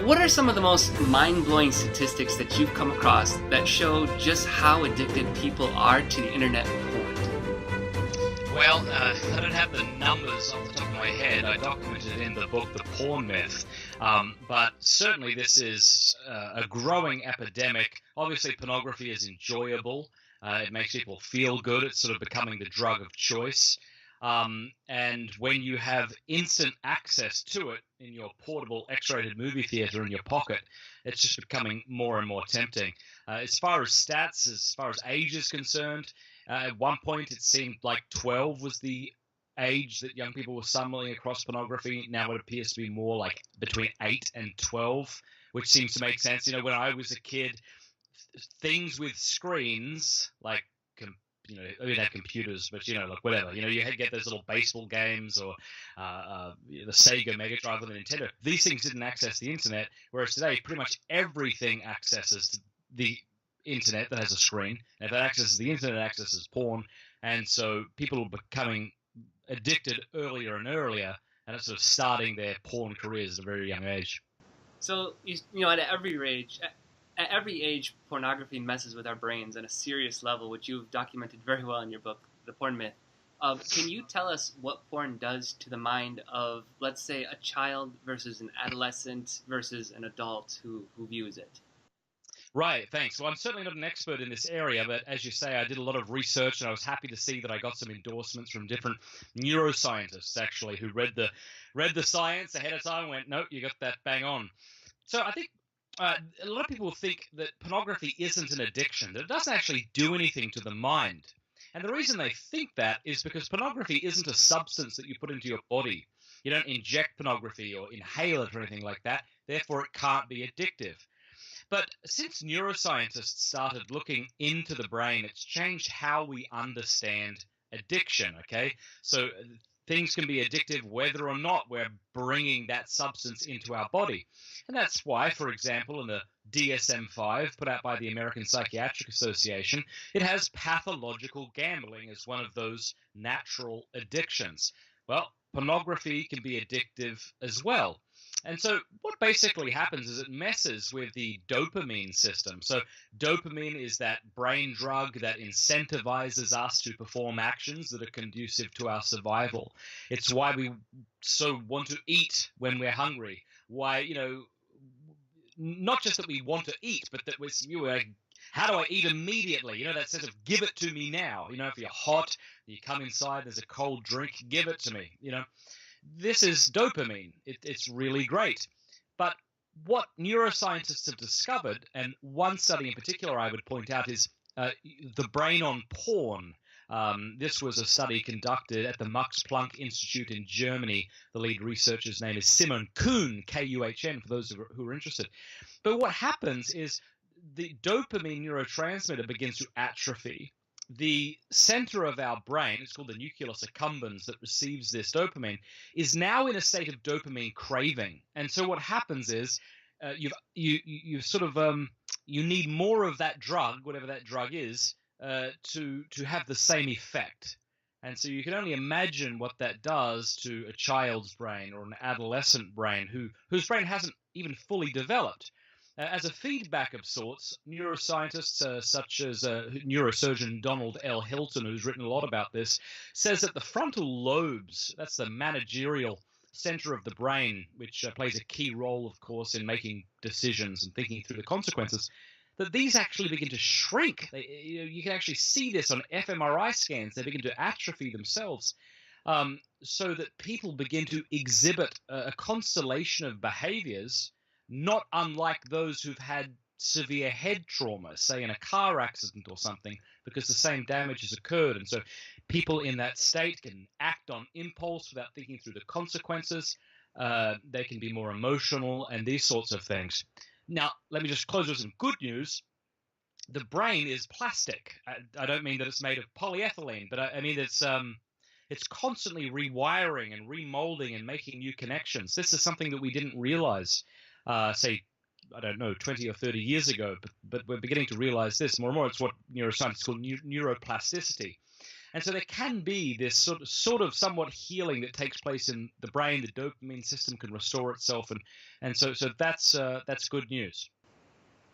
What are some of the most mind-blowing statistics that you've come across that show just how addicted people are to the internet porn? Well, I don't have the numbers off the top of my head. I documented it in the book, The Porn Myth. But certainly this is a growing epidemic. Obviously, pornography is enjoyable. It makes people feel good. It's sort of becoming the drug of choice. And when you have instant access to it in your portable X-rated movie theater in your pocket, it's just becoming more and more tempting. As far as stats, as far as age is concerned, at one point it seemed like 12 was the age that young people were stumbling across pornography. Now it appears to be more like between 8 and 12, which seems to make sense. You know, when I was a kid, things with screens like we didn't have computers, but like whatever. You had to get those little baseball games or the Sega Mega Drive or the Nintendo. These things didn't access the internet, whereas today pretty much everything accesses the internet that has a screen. And if that accesses the internet, it accesses porn, and so people are becoming addicted earlier and earlier, and it's sort of starting their porn careers at a very young age. So at every age, pornography messes with our brains on a serious level, which you've documented very well in your book, The Porn Myth. Can you tell us what porn does to the mind of, let's say, a child versus an adolescent versus an adult who views it? Right, thanks. Well, I'm certainly not an expert in this area, but as you say, I did a lot of research, and I was happy to see that I got some endorsements from different neuroscientists, actually, who read the science ahead of time and went, nope, you got that bang on. So I think a lot of people think that pornography isn't an addiction, that it doesn't actually do anything to the mind. And the reason they think that is because pornography isn't a substance that you put into your body. You don't inject pornography or inhale it or anything like that. Therefore, it can't be addictive. But since neuroscientists started looking into the brain, it's changed how we understand addiction, okay? So things can be addictive whether or not we're bringing that substance into our body. And that's why, for example, in the DSM-5 put out by the American Psychiatric Association, it has pathological gambling as one of those natural addictions. Well, pornography can be addictive as well. And so what basically happens is it messes with the dopamine system. So dopamine is that brain drug that incentivizes us to perform actions that are conducive to our survival. It's why we so want to eat when we're hungry. Why, not just that we want to eat, but that we're how do I eat immediately? That sense of give it to me now. If you're hot, you come inside, there's a cold drink, give it to me, This is dopamine. It's really great. But what neuroscientists have discovered, and one study in particular I would point out, is the brain on porn. This was a study conducted at the Max Planck Institute in Germany. The lead researcher's name is Simon Kuhn, K-U-H-N, for those who are interested. But what happens is the dopamine neurotransmitter begins to atrophy. The center of our brain, it's called the nucleus accumbens, that receives this dopamine, is now in a state of dopamine craving. And so what happens is you need more of that drug, whatever that drug is, to have the same effect. And so you can only imagine what that does to a child's brain or an adolescent brain whose brain hasn't even fully developed. As a feedback of sorts, neuroscientists such as neurosurgeon Donald L. Hilton, who's written a lot about this, says that the frontal lobes, that's the managerial center of the brain, which plays a key role, of course, in making decisions and thinking through the consequences, that these actually begin to shrink. You can actually see this on fMRI scans. They begin to atrophy themselves, so that people begin to exhibit a constellation of behaviors not unlike those who've had severe head trauma, say in a car accident or something, because the same damage has occurred. And so people in that state can act on impulse without thinking through the consequences. They can be more emotional and these sorts of things. Now, let me just close with some good news. The brain is plastic. I don't mean that it's made of polyethylene, but I mean it's constantly rewiring and remolding and making new connections. This is something that we didn't realize say, I don't know, 20 or 30 years ago, but we're beginning to realize this more and more. It's what neuroscience call neuroplasticity. And so there can be this sort of somewhat healing that takes place in the brain. The dopamine system can restore itself, and so that's good news.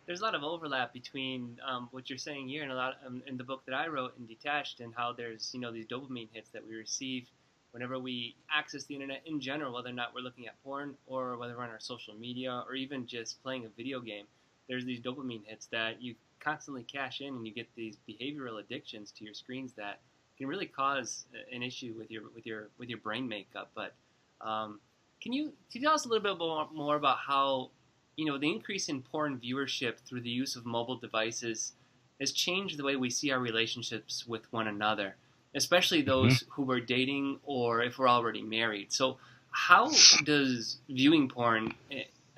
There's a lot of overlap between what you're saying here and a lot in the book that I wrote in Detached, and how there's these dopamine hits that we receive whenever we access the internet in general, whether or not we're looking at porn or whether we're on our social media or even just playing a video game. There's these dopamine hits that you constantly cash in, and you get these behavioral addictions to your screens that can really cause an issue with your brain makeup. But can you tell us a little bit more about how the increase in porn viewership through the use of mobile devices has changed the way we see our relationships with one another, especially those who we're dating or if we're already married? So how does viewing porn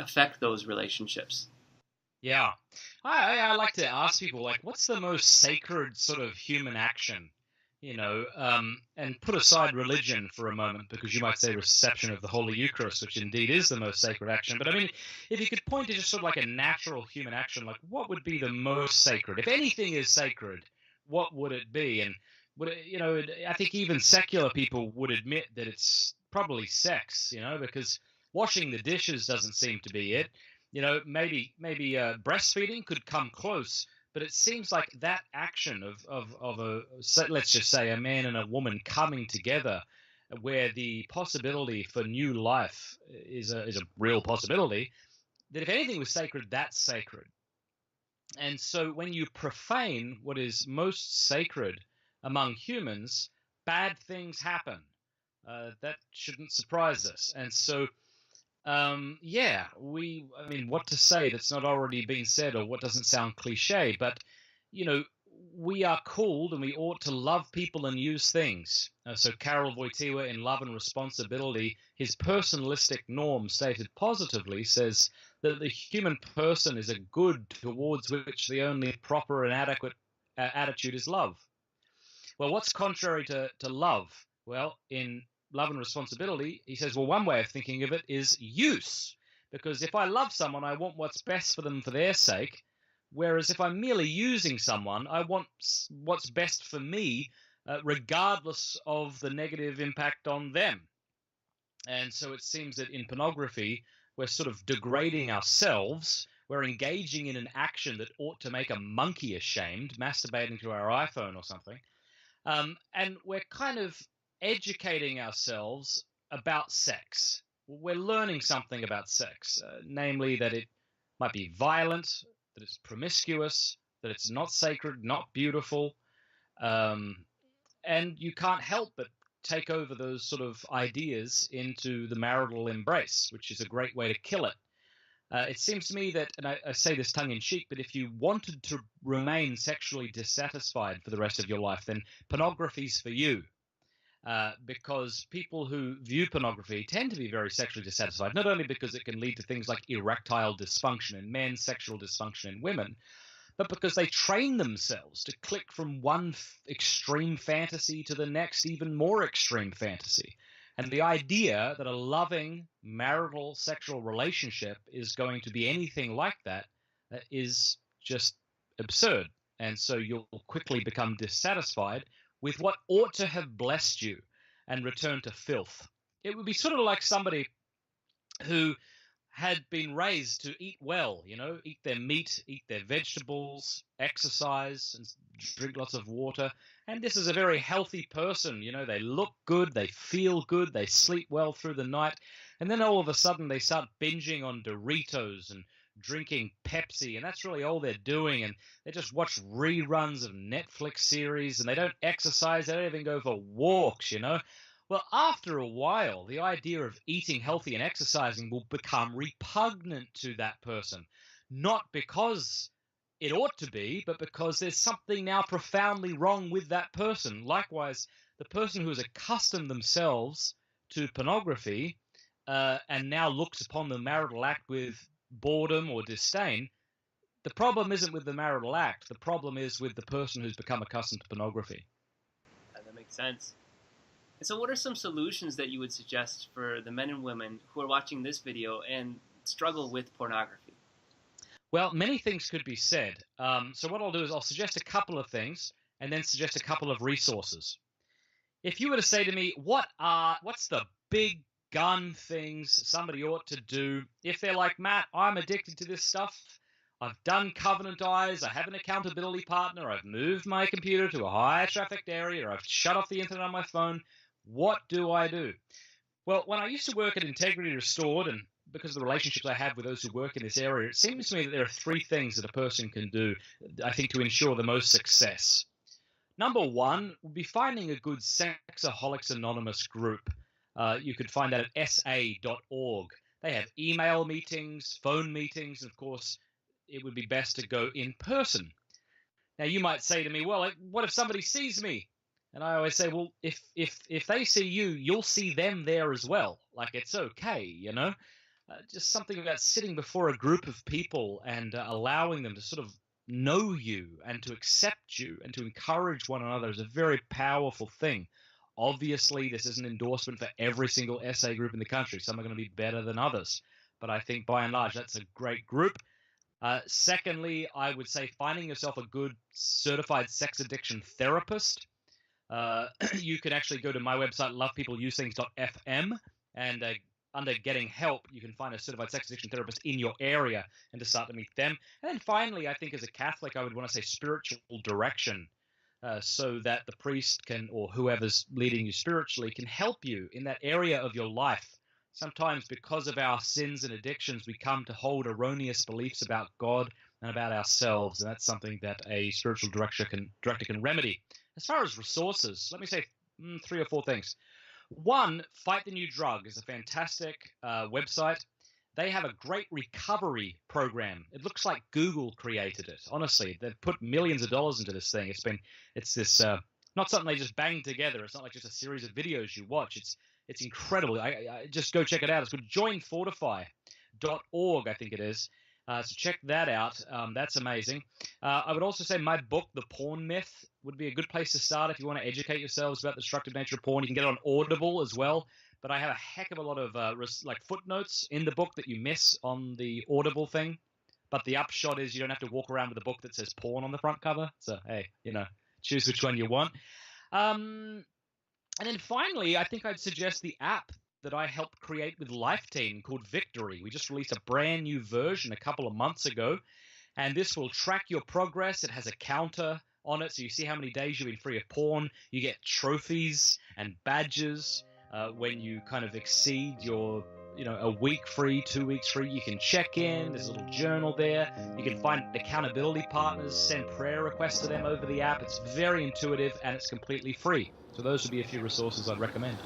affect those relationships? Yeah. I like to ask people, like, what's the most sacred sort of human action? And put aside religion for a moment, because you might say reception of the Holy Eucharist, which indeed is the most sacred action. But I mean, if you could point to just sort of like a natural human action, like what would be the most sacred? If anything is sacred, what would it be? And I think even secular people would admit that it's probably sex, because washing the dishes doesn't seem to be it. Maybe breastfeeding could come close, but it seems like that action of let's just say a man and a woman coming together, where the possibility for new life is a real possibility, that if anything was sacred, that's sacred. And so when you profane what is most sacred among humans, bad things happen. That shouldn't surprise us. And so I mean, what to say that's not already been said, or what doesn't sound cliche, but, we are called and we ought to love people and use things. So Karol Wojtyła in Love and Responsibility, his personalistic norm stated positively says that the human person is a good towards which the only proper and adequate attitude is love. Well, what's contrary to love? Well, in Love and Responsibility, he says, well, one way of thinking of it is use. Because if I love someone, I want what's best for them for their sake. Whereas if I'm merely using someone, I want what's best for me, regardless of the negative impact on them. And so it seems that in pornography, we're sort of degrading ourselves. We're engaging in an action that ought to make a monkey ashamed, masturbating to our iPhone or something. And we're kind of educating ourselves about sex. We're learning something about sex, namely that it might be violent, that it's promiscuous, that it's not sacred, not beautiful. And you can't help but take over those sort of ideas into the marital embrace, which is a great way to kill it. It seems to me that, and I say this tongue-in-cheek, but if you wanted to remain sexually dissatisfied for the rest of your life, then pornography's for you. Because people who view pornography tend to be very sexually dissatisfied, not only because it can lead to things like erectile dysfunction in men, sexual dysfunction in women, but because they train themselves to click from one extreme fantasy to the next even more extreme fantasy. And the idea that a loving marital sexual relationship is going to be anything like that is just absurd. And so you'll quickly become dissatisfied with what ought to have blessed you and return to filth. It would be sort of like somebody who had been raised to eat well, eat their meat, eat their vegetables, exercise, and drink lots of water. And this is a very healthy person. They look good, they feel good, they sleep well through the night. And then all of a sudden they start binging on Doritos and drinking Pepsi, and that's really all they're doing. And they just watch reruns of Netflix series, and they don't exercise, they don't even go for walks, Well, after a while, the idea of eating healthy and exercising will become repugnant to that person. Not because it ought to be, but because there's something now profoundly wrong with that person. Likewise, the person who has accustomed themselves to pornography and now looks upon the marital act with boredom or disdain, the problem isn't with the marital act. The problem is with the person who's become accustomed to pornography. That makes sense. And so what are some solutions that you would suggest for the men and women who are watching this video and struggle with pornography? Well, many things could be said. So what I'll do is I'll suggest a couple of things and then suggest a couple of resources. if you were to say to me, what's the big gun things somebody ought to do if they're like, Matt, I'm addicted to this stuff. I've done Covenant Eyes. I have an accountability partner. I've moved my computer to a high trafficked area. Or I've shut off the internet on my phone. What do I do? Well, when I used to work at Integrity Restored, and because of the relationships I have with those who work in this area, it seems to me that there are three things that a person can do, I think, to ensure the most success. Number one would be finding a good Sexaholics Anonymous group. You could find that at sa.org. They have email meetings, phone meetings, and of course, it would be best to go in person. Now, you might say to me, well, what if somebody sees me? And I always say, well, if they see you, you'll see them there as well. Like, it's okay, you know? Just something about sitting before a group of people and allowing them to sort of know you and to accept you and to encourage one another is a very powerful thing. Obviously, this is an endorsement for every single SA group in the country. Some are going to be better than others. But I think, by and large, that's a great group. Secondly, I would say finding yourself a good certified sex addiction therapist. You can actually go to my website, lovepeopleusethings.fm, and under Getting Help, you can find a certified sex addiction therapist in your area and to start to meet them. And then finally, I think as a Catholic, I would want to say spiritual direction, so that the priest can, or whoever's leading you spiritually, can help you in that area of your life. Sometimes because of our sins and addictions, we come to hold erroneous beliefs about God and about ourselves, and that's something that a spiritual director can remedy. As far as resources, let me say 3 or 4 things. One, Fight the New Drug is a fantastic website. They have a great recovery program. It looks like Google created it. Honestly, they've put millions of dollars into this thing. It's this not something they just bang together. It's not like just a series of videos you watch. It's incredible. I just go check it out. It's called joinfortify.org, I think it is. So check that out. That's amazing. I would also say my book, The Porn Myth, would be a good place to start if you want to educate yourselves about the destructive nature of porn. You can get it on Audible as well. But I have a heck of a lot of footnotes in the book that you miss on the Audible thing. But the upshot is you don't have to walk around with a book that says porn on the front cover. So, hey, choose which one you want. And then finally, I think I'd suggest the app that I helped create with Life Team called Victory. We just released a brand new version a couple of months ago, and this will track your progress. It has a counter on it, so you see how many days you've been free of porn. You get trophies and badges when you kind of exceed your, a week free, 2 weeks free. You can check in. There's a little journal there. You can find accountability partners, send prayer requests to them over the app. It's very intuitive, and it's completely free. So those would be a few resources I'd recommend.